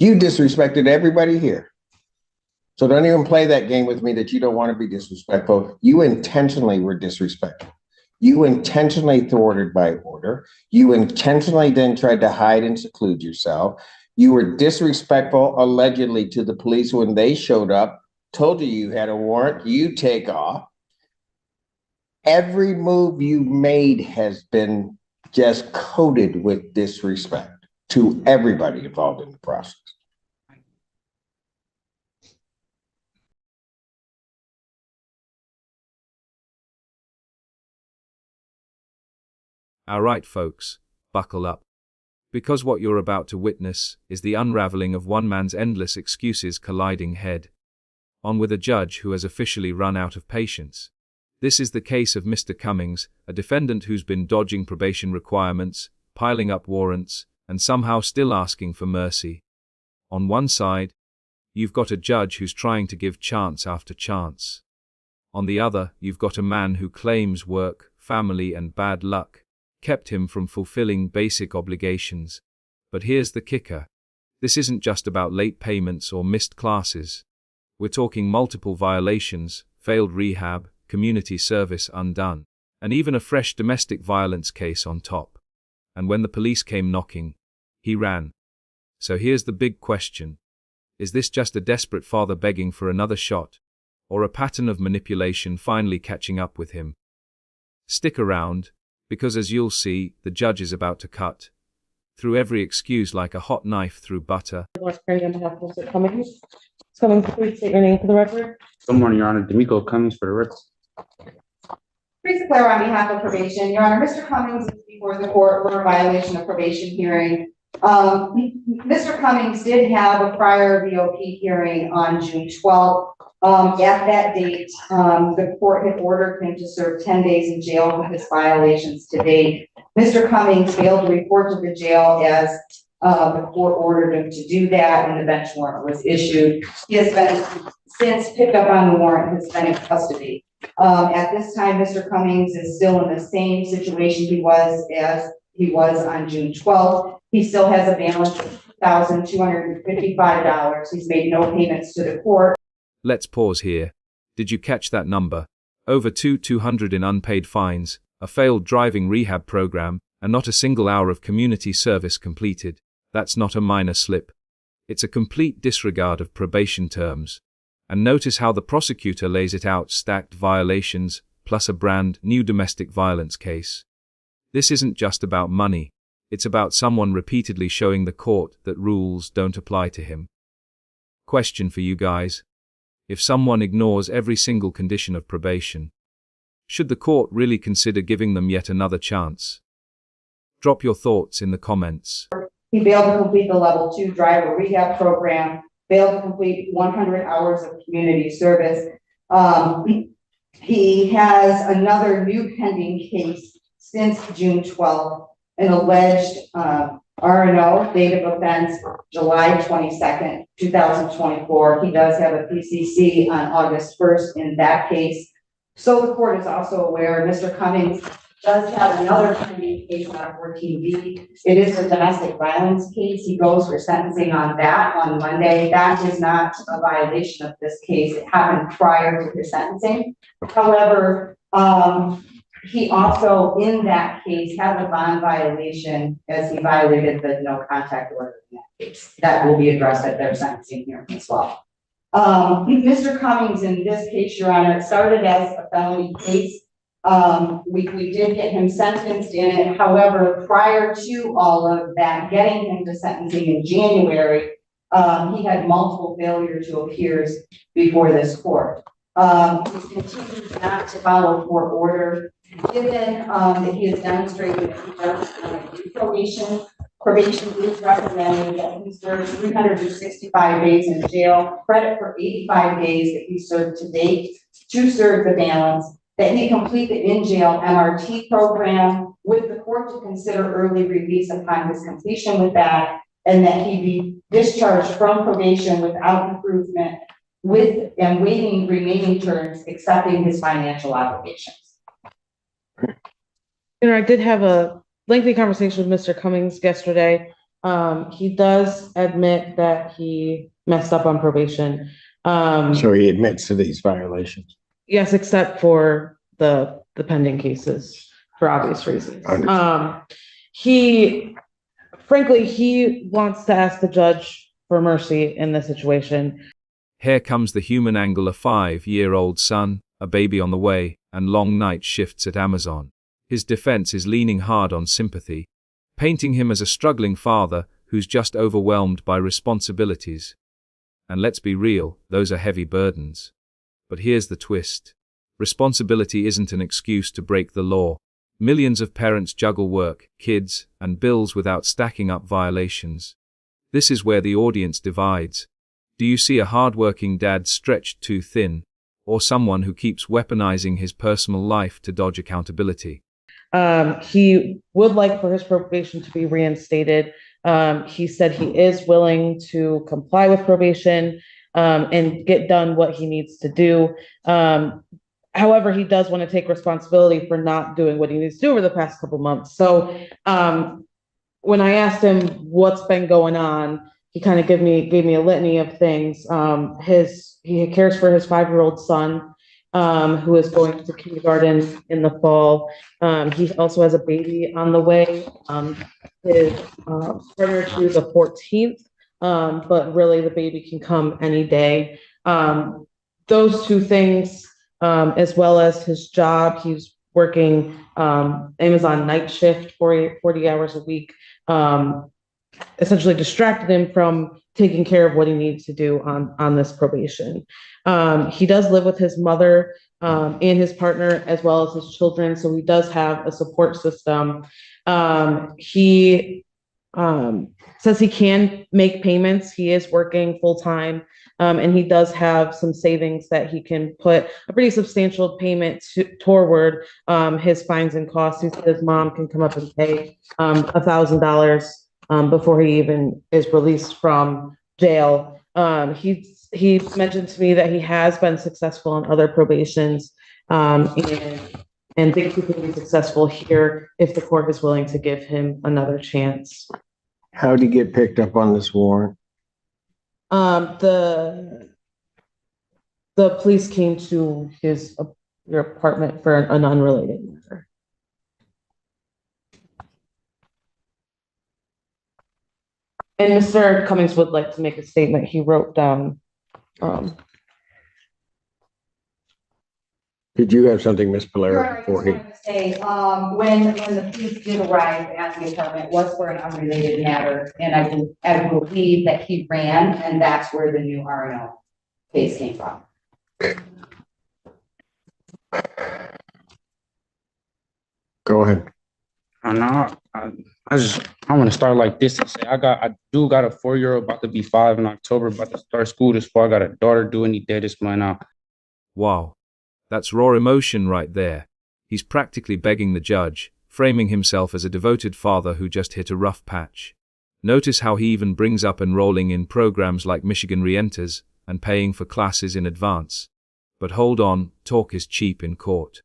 You disrespected everybody here. So don't even play that game with me that you don't want to be disrespectful. You intentionally were disrespectful. You intentionally thwarted my order. You intentionally then tried to hide and seclude yourself. You were disrespectful, allegedly, to the police when they showed up, told you had a warrant, you take off. Every move you made has been just coated with disrespect to everybody involved in the process. All right, folks, buckle up. Because what you're about to witness is the unraveling of one man's endless excuses colliding head on with a judge who has officially run out of patience. This is the case of Mr. Cummings, a defendant who's been dodging probation requirements, piling up warrants, and somehow still asking for mercy. On one side, you've got a judge who's trying to give chance after chance. On the other, you've got a man who claims work, family, and bad luck kept him from fulfilling basic obligations. But here's the kicker. This isn't just about late payments or missed classes. We're talking multiple violations, failed rehab, community service undone, and even a fresh domestic violence case on top. And when the police came knocking, he ran. So here's the big question. Is this just a desperate father begging for another shot, or a pattern of manipulation finally catching up with him? Stick around, because as you'll see, the judge is about to cut through every excuse like a hot knife through butter. Mr. Cummings. Cummings, please state your name for the record. Good morning, Your Honor. D'Amico Cummings for the record. Please declare on behalf of probation, Your Honor, Mr. Cummings is before the court for a violation of probation hearing. Mr. Cummings did have a prior VOP hearing on June 12th. At that date, the court had ordered him to serve 10 days in jail for his violations to date. Mr. Cummings failed to report to the jail as the court ordered him to do that, and the bench warrant was issued. He has been since picked up on the warrant, has been in custody. At this time, Mr. Cummings is still in the same situation he was on June 12th. He still has a balance of $1,255. He's made no payments to the court. Let's pause here. Did you catch that number? Over 200 in unpaid fines, a failed driving rehab program, and not a single hour of community service completed. That's not a minor slip. It's a complete disregard of probation terms. And notice how the prosecutor lays it out: stacked violations, plus a brand new domestic violence case. This isn't just about money. It's about someone repeatedly showing the court that rules don't apply to him. Question for you guys. If someone ignores every single condition of probation, should the court really consider giving them yet another chance? Drop your thoughts in the comments. He failed to complete the level 2 driver rehab program, failed to complete 100 hours of community service. He has another new pending case since June 12th, an alleged R&O, date of offense, July 22nd, 2024. He does have a PCC on August 1st in that case. So the court is also aware Mr. Cummings does have another pending case on 14B. It is a domestic violence case. He goes for sentencing on that on Monday. That is not a violation of this case. It happened prior to his sentencing. However, he also, in that case, has a bond violation as he violated the no contact order in that case. That will be addressed at their sentencing hearing as well. Mr. Cummings, in this case, Your Honor, it started as a felony case. We did get him sentenced in it. However, prior to all of that, getting him to sentencing in January, he had multiple failure to appears before this court. He continues not to follow court order. Given that he has demonstrated that he does do probation is recommending that he serve 365 days in jail, credit for 85 days that he served to date, to serve the balance, that he complete the in-jail MRT program with the court to consider early release upon his completion with that, and that he be discharged from probation without improvement with and waiving remaining terms, accepting his financial obligations. You know, I did have a lengthy conversation with Mr. Cummings yesterday. He does admit that he messed up on probation. So he admits to these violations. Yes, except for the pending cases for obvious reasons. Understood. He, frankly, he wants to ask the judge for mercy in this situation. Here comes the human angle: a 5-year-old son, a baby on the way, and long night shifts at Amazon. His defense is leaning hard on sympathy, painting him as a struggling father who's just overwhelmed by responsibilities. And let's be real, those are heavy burdens. But here's the twist. Responsibility isn't an excuse to break the law. Millions of parents juggle work, kids, and bills without stacking up violations. This is where the audience divides. Do you see a hard-working dad stretched too thin, or someone who keeps weaponizing his personal life to dodge accountability? He would like for his probation to be reinstated. He said he is willing to comply with probation, and get done what he needs to do. However, he does want to take responsibility for not doing what he needs to do over the past couple months. So, when I asked him what's been going on, he kind of gave me a litany of things. He cares for his 5-year-old son, who is going to kindergarten in the fall. He also has a baby on the way. His partner to the 14th, but really the baby can come any day. Those two things, as well as his job, he's working Amazon night shift, 40 hours a week, essentially distracted him from taking care of what he needs to do on this probation. He does live with his mother and his partner, as well as his children, so he does have a support system. He says he can make payments. He is working full-time, and he does have some savings that he can put a pretty substantial payment toward his fines and costs. He said his mom can come up and pay $1,000 before he even is released from jail. He mentioned to me that he has been successful in other probations, and thinks he can be successful here if the court is willing to give him another chance. How'd he get picked up on this warrant? The police came to your apartment for an unrelated matter. And Mr. Cummings would like to make a statement. He wrote down. Did you have something, Ms. Polero, I before just he? wanted to say, when the police did arrive at the apartment, it was for an unrelated matter, and I believe that he ran, and that's where the new R&O case came from. Go ahead. I know. I want to start like this and say I do got a 4-year-old about to be 5 in October, about to start school this fall. I got a daughter due any day this month now. Wow. That's raw emotion right there. He's practically begging the judge, framing himself as a devoted father who just hit a rough patch. Notice how he even brings up enrolling in programs like Michigan Reenters and paying for classes in advance. But hold on, talk is cheap in court.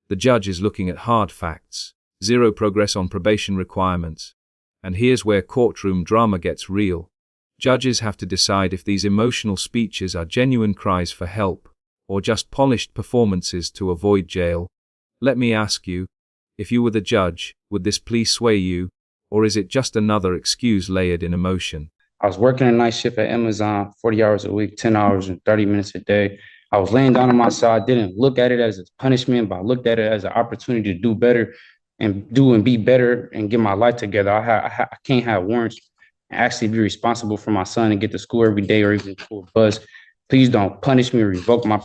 The judge is looking at hard facts, zero progress on probation requirements. And here's where courtroom drama gets real. Judges have to decide if these emotional speeches are genuine cries for help, or just polished performances to avoid jail. Let me ask you, if you were the judge, would this plea sway you, or is it just another excuse layered in emotion? I was working a night shift at Amazon, 40 hours a week, 10 hours and 30 minutes a day. I was laying down on my side, didn't look at it as a punishment, but I looked at it as an opportunity to do better and be better and get my life together. I can't have warrants and actually be responsible for my son and get to school every day or even to a bus. Please don't punish me or revoke my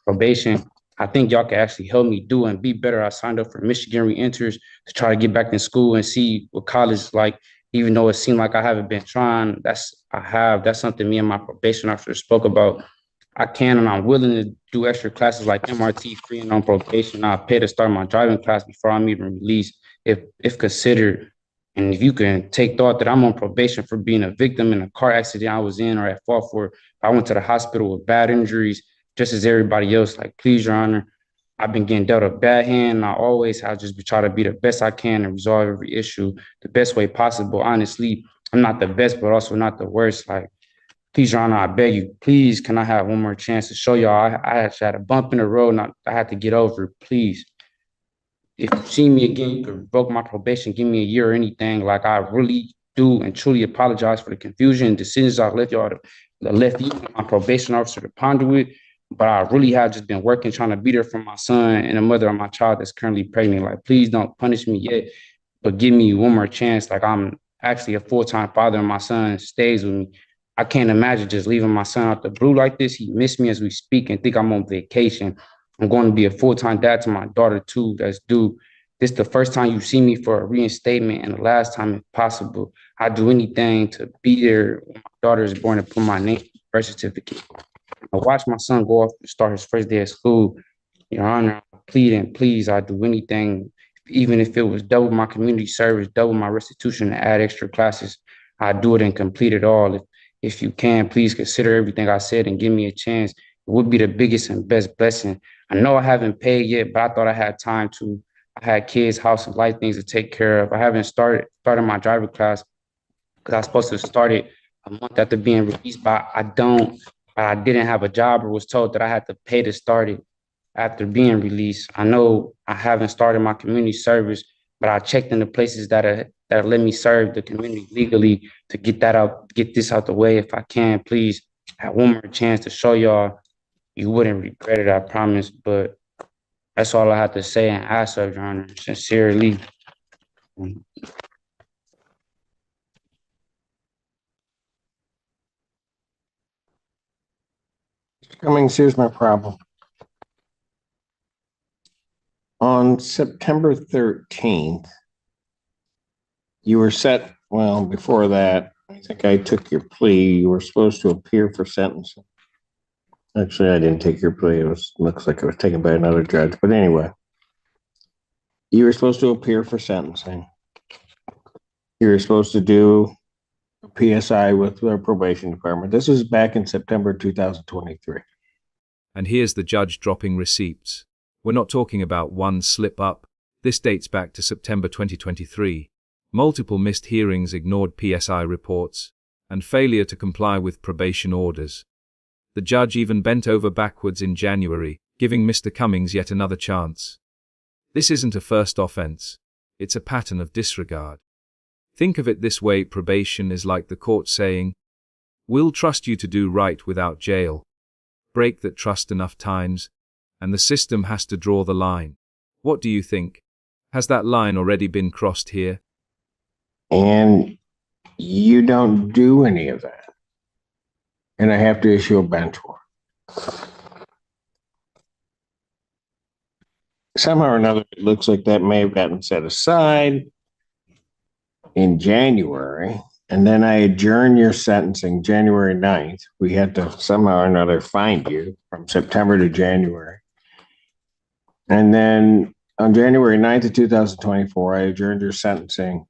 probation. I think y'all can actually help me do and be better. I signed up for Michigan Reenters to try to get back in school and see what college is like, even though it seemed like I haven't been trying. That's something me and my probation officer spoke about. I can and I'm willing to do extra classes like MRT free and on probation. I'll pay to start my driving class before I'm even released if considered. And if you can take thought that I'm on probation for being a victim in a car accident I was in or at fault for, I went to the hospital with bad injuries, just as everybody else. Like, please, Your Honor, I've been getting dealt a bad hand. And I always have just try to be the best I can and resolve every issue the best way possible. Honestly, I'm not the best, but also not the worst. Like, please, Your Honor, I beg you, please, can I have one more chance to show y'all? I actually had a bump in the road and I had to get over it. Please, if you see me again, you can revoke my probation, give me a year or anything. Like, I really do and truly apologize for the confusion and decisions I left y'all, left you, my probation officer, to ponder with. But I really have just been working, trying to be there for my son and the mother of my child that's currently pregnant. Like, please don't punish me yet, but give me one more chance. Like, I'm actually a full-time father and my son stays with me. I can't imagine just leaving my son out the blue like this. He missed me as we speak and think I'm on vacation. I'm going to be a full-time dad to my daughter too. That's due. This is the first time you see me for a reinstatement, and the last time, if possible. I do anything to be there when my daughter is born and put my name on the birth certificate. I watch my son go off to start his first day of school. Your Honor, I plead and please, I do anything, even if it was double my community service, double my restitution, and add extra classes. I do it and complete it all. If you can, please consider everything I said and give me a chance. It would be the biggest and best blessing. I know I haven't paid yet, but I thought I had time to. I had kids, house, and life things to take care of. I haven't started my driver class because I was supposed to start it a month after being released, but I didn't have a job or was told that I had to pay to start it after being released. I know I haven't started my community service, but I checked in the places that let me serve the community legally to get this out the way. If I can, please have one more chance to show y'all. You wouldn't regret it, I promise. But that's all I have to say and ask of Your Honor, sincerely. Cummings, here's my problem. On September 13th, you were set, well, before that, I think I took your plea. You were supposed to appear for sentencing. Actually, I didn't take your plea. Looks like it was taken by another judge. But anyway, you were supposed to appear for sentencing. You were supposed to do a PSI with the probation department. This was back in September 2023. And here's the judge dropping receipts. We're not talking about one slip up. This dates back to September 2023. Multiple missed hearings, ignored PSI reports, and failure to comply with probation orders. The judge even bent over backwards in January, giving Mr. Cummings yet another chance. This isn't a first offense. It's a pattern of disregard. Think of it this way: probation is like the court saying, "We'll trust you to do right without jail." Break that trust enough times, and the system has to draw the line. What do you think? Has that line already been crossed here? And you don't do any of that. And I have to issue a bench warrant. Somehow or another, it looks like that may have gotten set aside in January. And then I adjourned your sentencing January 9th. We had to somehow or another find you from September to January. And then on January 9th of 2024, I adjourned your sentencing.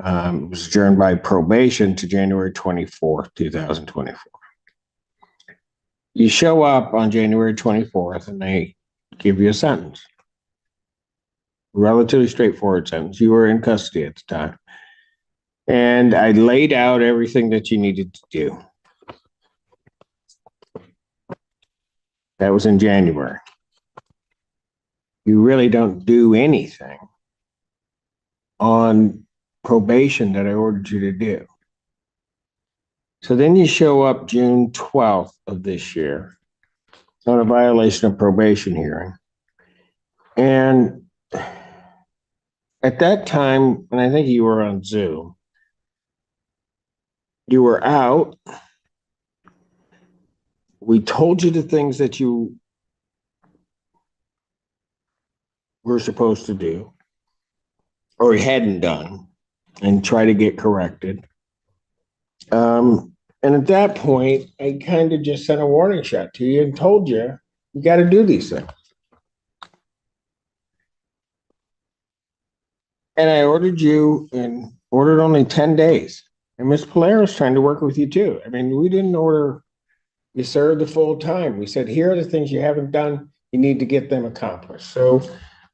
It was adjourned by probation to January 24th, 2024. You show up on January 24th and they give you a sentence. Relatively straightforward sentence. You were in custody at the time. And I laid out everything that you needed to do. That was in January. You really don't do anything on probation that I ordered you to do. So then you show up June 12th of this year on a violation of probation hearing. And at that time, and I think you were on Zoom, you were out. We told you the things that you were supposed to do or hadn't done and try to get corrected. And at that point, I kind of just sent a warning shot to you and told you, you got to do these things. And I ordered you and ordered only 10 days. And Ms. Polaro's trying to work with you too. I mean, we didn't order you serve the full time. We said, here are the things you haven't done. You need to get them accomplished. So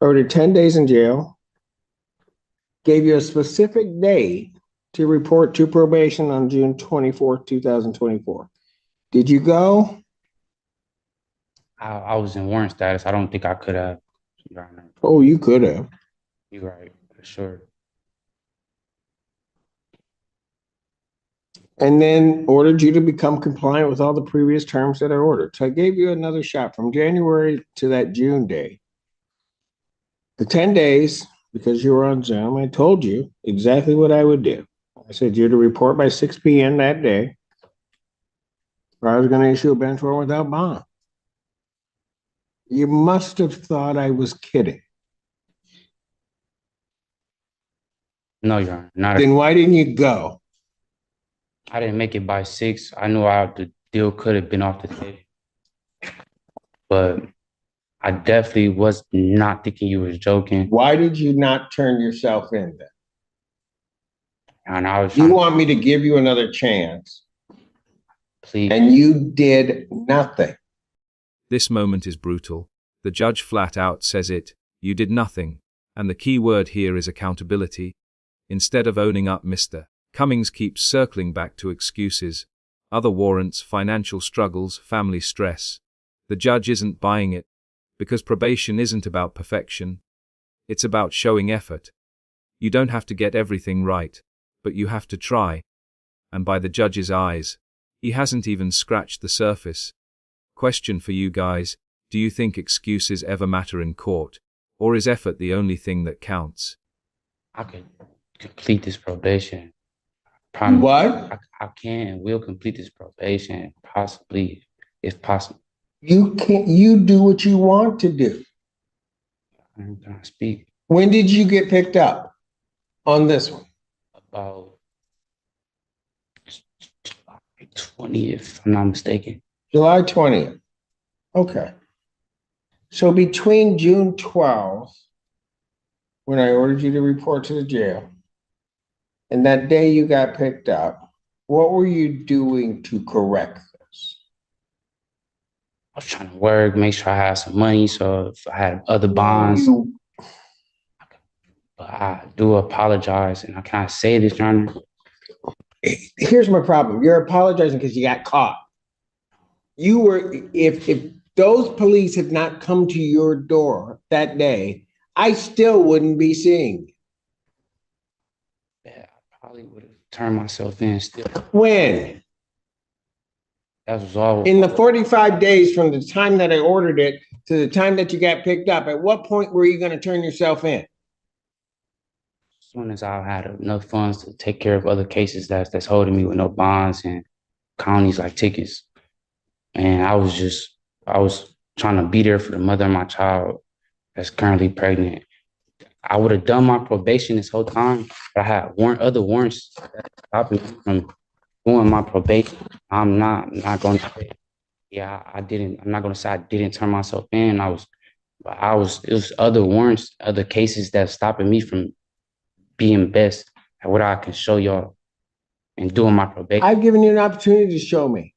ordered 10 days in jail, gave you a specific day to report to probation on June 24th, 2024. Did you go? I was in warrant status. I don't think I could have, Your Honor. Oh, you could have. You're right, for sure. And then ordered you to become compliant with all the previous terms that are ordered. So I gave you another shot from January to that June day. The 10 days, because you were on Zoom, I told you exactly what I would do. I said you're to report by 6 p.m. that day, or I was going to issue a bench warrant without bond. You must have thought I was kidding. No, Your Honor, not. Then why didn't you go? I didn't make it by 6. I knew the deal could have been off the table, but I definitely was not thinking you was joking. Why did you not turn yourself in then? And I was You trying want me to give you another chance, please. and you did nothing. This moment is brutal. The judge flat out says it, you did nothing, and the key word here is accountability. Instead of owning up, Mr. Cummings keeps circling back to excuses, other warrants, financial struggles, family stress. The judge isn't buying it, because probation isn't about perfection. It's about showing effort. You don't have to get everything right, but you have to try. And by the judge's eyes, he hasn't even scratched the surface. Question for you guys, do you think excuses ever matter in court, or is effort the only thing that counts? I could complete this probation. Promise. What? I can and will complete this probation, possibly, if possible. You can't, you do what you want to do. I'm gonna speak When did you get picked up on this one? about 20, if I'm not mistaken. July 20th. Okay. So between June 12th, when I ordered you to report to the jail, and that day you got picked up, what were you doing to correct this? I was trying to work, make sure I had some money, so if I had other bonds. But I do apologize, and I can't say this, Your Honor. Here's my problem. You're apologizing because you got caught. You were, if those police had not come to your door that day, I still wouldn't be seeing you. Yeah, I probably would have turned myself in still. When? That was all. In the 45 days from the time that I ordered it to the time that you got picked up, at what point were you going to turn yourself in? As soon as I had enough funds to take care of other cases that's holding me with no bonds and counties like tickets. And I was trying to be there for the mother of my child that's currently pregnant. I would have done my probation this whole time, but I had other warrants that stopping me from doing my probation. I'm not going to say, yeah, I didn't. I'm not going to say I didn't turn myself in. It was other warrants, other cases that's stopping me from being best at what I can show y'all and doing my probation. I've given you an opportunity to show me.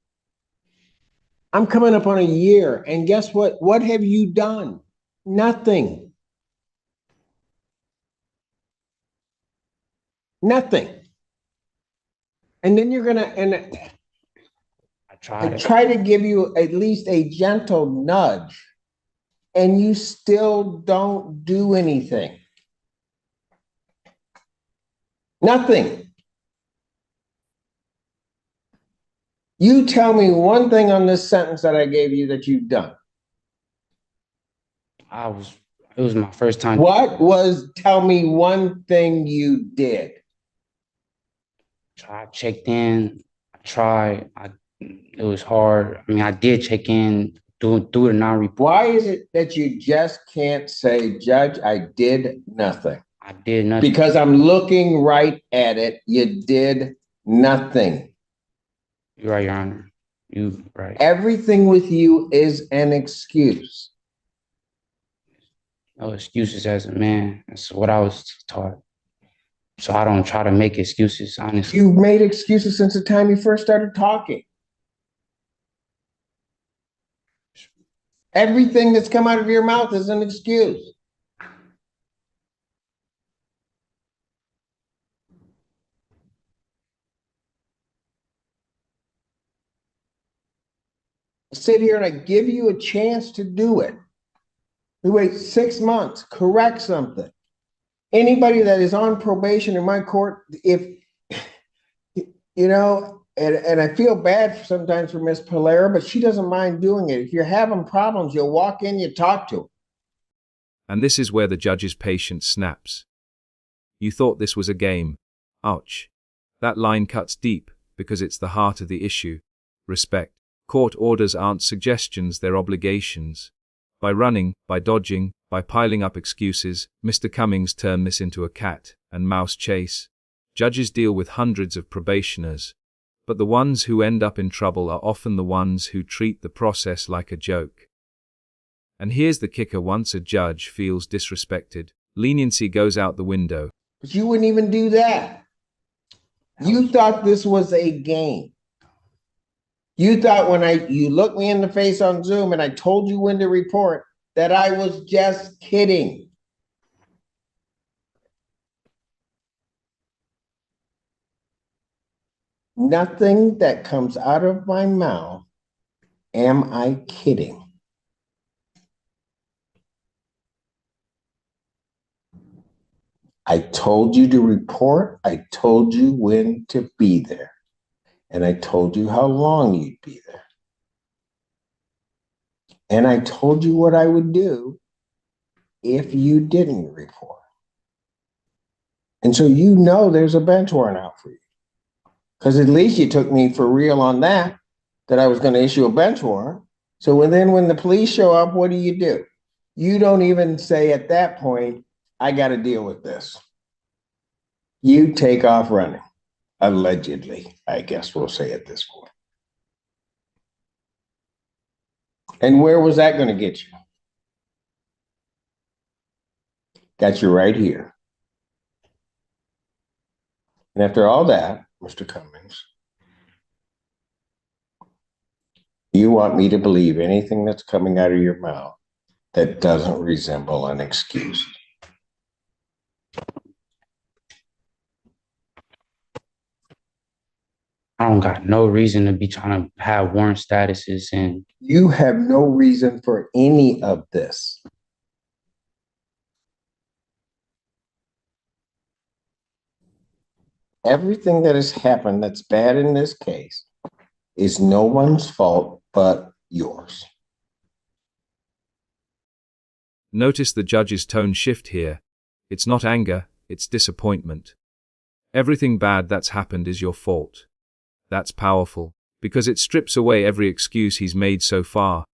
I'm coming up on a year, and guess what? What have you done? Nothing. Nothing. And then you're gonna, and I I tried it. try to give you at least a gentle nudge, and you still don't do anything. Nothing. You tell me one thing on this sentence that I gave you that you've done. It was my first time. Tell me one thing you did. I checked in. It was hard. I mean, I did check in, do the non-report. Why is it that you just can't say, Judge, I did nothing? I did nothing. Because I'm looking right at it. You did nothing. You're right, Your Honor. You right. Everything with you is an excuse. No excuses as a man. That's what I was taught. So I don't try to make excuses, honestly. You've made excuses since the time you first started talking. Everything that's come out of your mouth is an excuse. I sit here and I give you a chance to do it. We wait 6 months, correct something. Anybody that is on probation in my court, if and I feel bad sometimes for Miss Polera, but she doesn't mind doing it. If you're having problems, you'll walk in, you talk to her. And this is where the judge's patience snaps. You thought this was a game. Ouch. That line cuts deep, because it's the heart of the issue. Respect. Court orders aren't suggestions, they're obligations. By running, by dodging, by piling up excuses, Mr. Cummings turned this into a cat and mouse chase. Judges deal with hundreds of probationers, but the ones who end up in trouble are often the ones who treat the process like a joke. And here's the kicker: once a judge feels disrespected, leniency goes out the window. But you wouldn't even do that. You thought this was a game. You thought when you looked me in the face on Zoom and I told you when to report that I was just kidding. Nothing that comes out of my mouth am I kidding. I told you to report. I told you when to be there. And I told you how long you'd be there. And I told you what I would do if you didn't report. And so you know there's a bench warrant out for you. Because at least you took me for real on that I was going to issue a bench warrant. So when the police show up, what do? You don't even say at that point, I got to deal with this. You take off running. Allegedly, I guess we'll say at this point. And where was that going to get you? Got you right here. And after all that, Mr. Cummings, you want me to believe anything that's coming out of your mouth that doesn't resemble an excuse. I don't got no reason to be trying to have warrant statuses, and You have no reason for any of this. Everything that has happened that's bad in this case is no one's fault but yours. Notice the judge's tone shift here. It's not anger, it's disappointment. Everything bad that's happened is your fault. That's powerful, because it strips away every excuse he's made so far.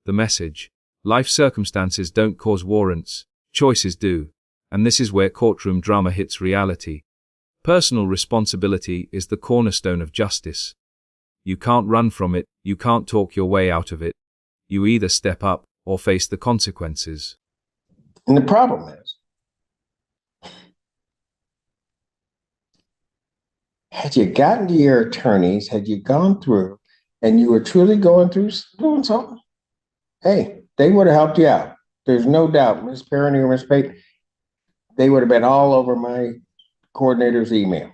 The message: life circumstances don't cause warrants, choices do. And this is where courtroom drama hits reality. Personal responsibility is the cornerstone of justice. You can't run from it, you can't talk your way out of it. You either step up or face the consequences. And the problem is, had you gotten to your attorneys, had you gone through and you were truly going through doing something, hey, they would have helped you out. There's no doubt, Ms. Perrine or Ms. Pate, they would have been all over my coordinator's email,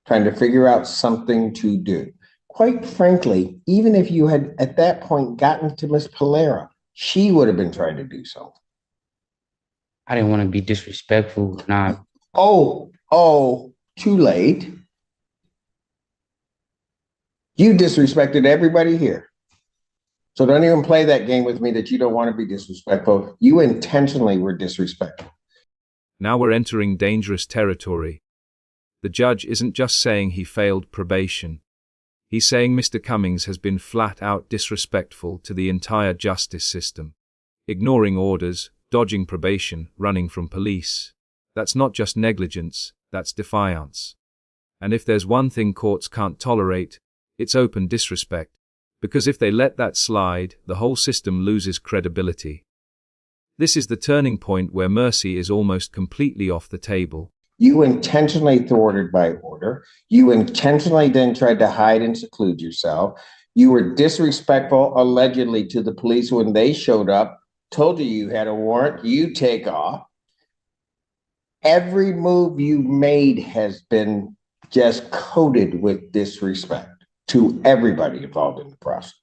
trying to figure out something to do. Quite frankly, even if you had at that point gotten to Ms. Polera, she would have been trying to do something. I didn't want to be disrespectful. Too late. You disrespected everybody here. So don't even play that game with me that you don't want to be disrespectful. You intentionally were disrespectful. Now we're entering dangerous territory. The judge isn't just saying he failed probation. He's saying Mr. Cummings has been flat out disrespectful to the entire justice system. Ignoring orders, dodging probation, running from police. That's not just negligence, that's defiance. And if there's one thing courts can't tolerate, it's open disrespect. Because if they let that slide, the whole system loses credibility. This is the turning point where mercy is almost completely off the table. You intentionally thwarted by order. You intentionally then tried to hide and seclude yourself. You were disrespectful allegedly to the police when they showed up, told you had a warrant, you take off. Every move you made has been just coated with disrespect to everybody involved in the process.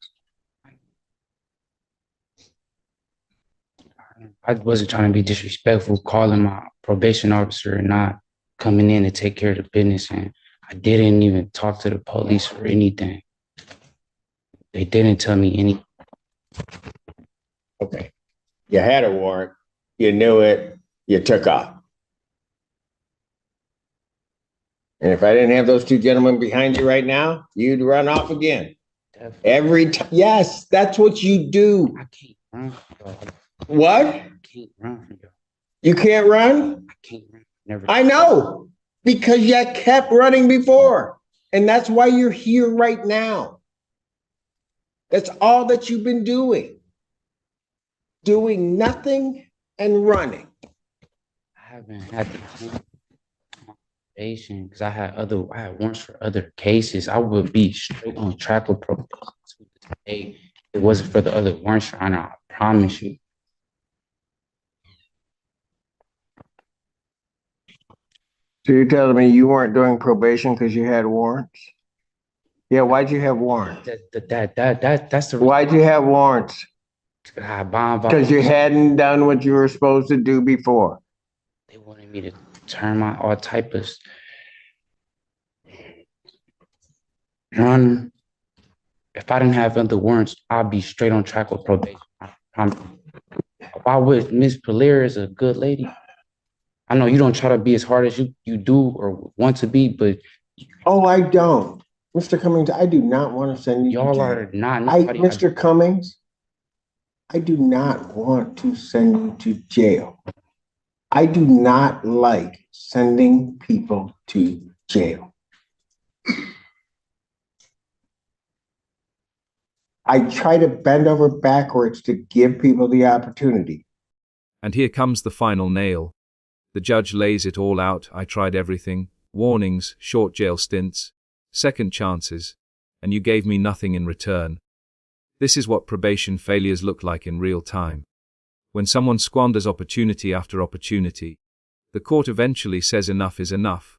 I wasn't trying to be disrespectful, calling my probation officer and not coming in to take care of the business. And I didn't even talk to the police or anything. They didn't tell me anything. Okay. You had a warrant, you knew it, you took off. And if I didn't have those two gentlemen behind you right now, you'd run off again. Definitely. Every time. Yes, that's what you do. I can't run. What? I can't run. You can't run? I can't run. Never. I know, because you kept running before. And that's why you're here right now. That's all that you've been doing. Doing nothing and running. I haven't had the probation because I had warrants for other cases. I would be straight on track with probation to this day. If it wasn't for the other warrants, Your Honor, I promise you. So you're telling me you weren't doing probation because you had warrants? Yeah, why'd you have warrants? That's the Why'd you have warrants? Because you hadn't done what you were supposed to do before. They wanted me to turn my all type of. Your Honor, if I didn't have other warrants, I'd be straight on track with probation. Why would Miss Polaire is a good lady? I know you don't try to be as hard as you do or want to be, but oh, I don't. Mr. Cummings, I do not want to send you y'all to jail. are not Mr. Cummings, I do not want to send you to jail. I do not like sending people to jail. I try to bend over backwards to give people the opportunity. And here comes the final nail. The judge lays it all out. I tried everything. Warnings, short jail stints, second chances, and you gave me nothing in return. This is what probation failures look like in real time. When someone squanders opportunity after opportunity, the court eventually says enough is enough.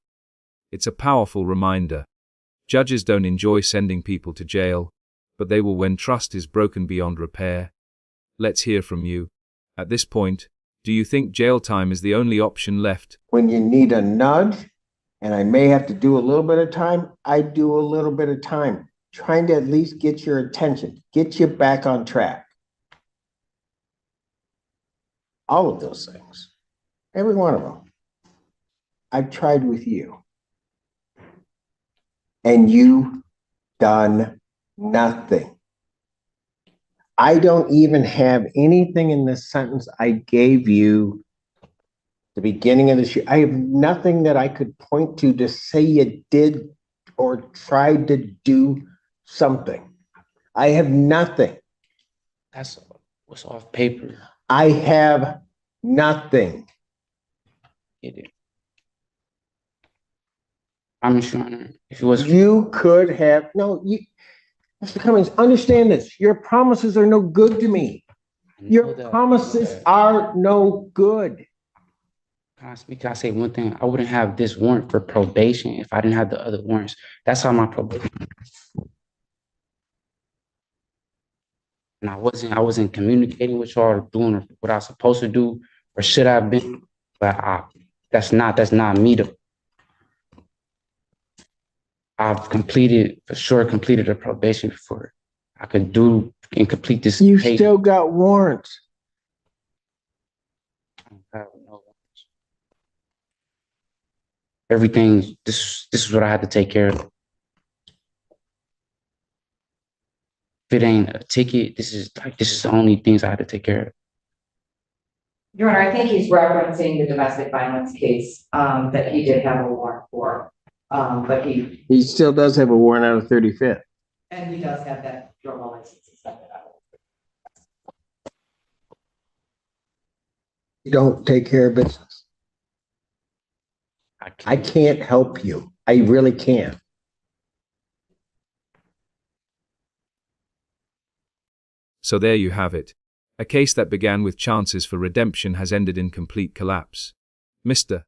It's a powerful reminder. Judges don't enjoy sending people to jail, but they will when trust is broken beyond repair. Let's hear from you. At this point, do you think jail time is the only option left? When you need a nudge, and I may have to do a little bit of time, I do a little bit of time, trying to at least get your attention, get you back on track. All of those things, every one of them, I've tried with you. And you've done nothing. I don't even have anything in the sentence I gave you the beginning of this year. I have nothing that I could point to say you did or tried to do something. I have nothing. That's what's off paper. I have nothing. Get it. I'm sure if it was You could have, no, you, Mr. Cummings, understand this. Your promises are no good to me. Your promises are no good. Can I say one thing? I wouldn't have this warrant for probation if I didn't have the other warrants. That's how my probation. And I wasn't communicating with y'all or doing what I was supposed to do or should I have been. But that's not me though. I've completed a probation before I could do and complete this. You still got warrants. Everything, this is what I had to take care of. If it ain't a ticket, this is the only things I had to take care of. Your Honor, I think he's referencing the domestic violence case that he did have a warrant for. But he still does have a warrant out of 35th. And he does have that drug license. You don't take care of business. I can't help you. I really can't. So there you have it. A case that began with chances for redemption has ended in complete collapse. Mr.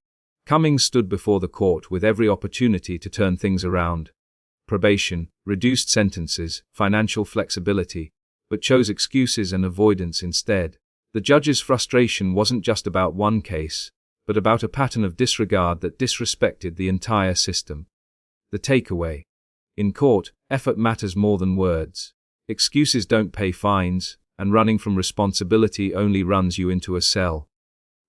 Cummings stood before the court with every opportunity to turn things around. Probation, reduced sentences, financial flexibility, but chose excuses and avoidance instead. The judge's frustration wasn't just about one case, but about a pattern of disregard that disrespected the entire system. The takeaway: in court, effort matters more than words. Excuses don't pay fines, and running from responsibility only runs you into a cell.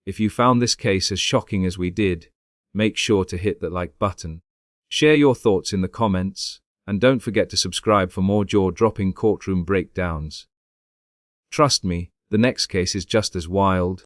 If you found this case as shocking as we did, make sure to hit that like button. Share your thoughts in the comments, and don't forget to subscribe for more jaw-dropping courtroom breakdowns. Trust me, the next case is just as wild.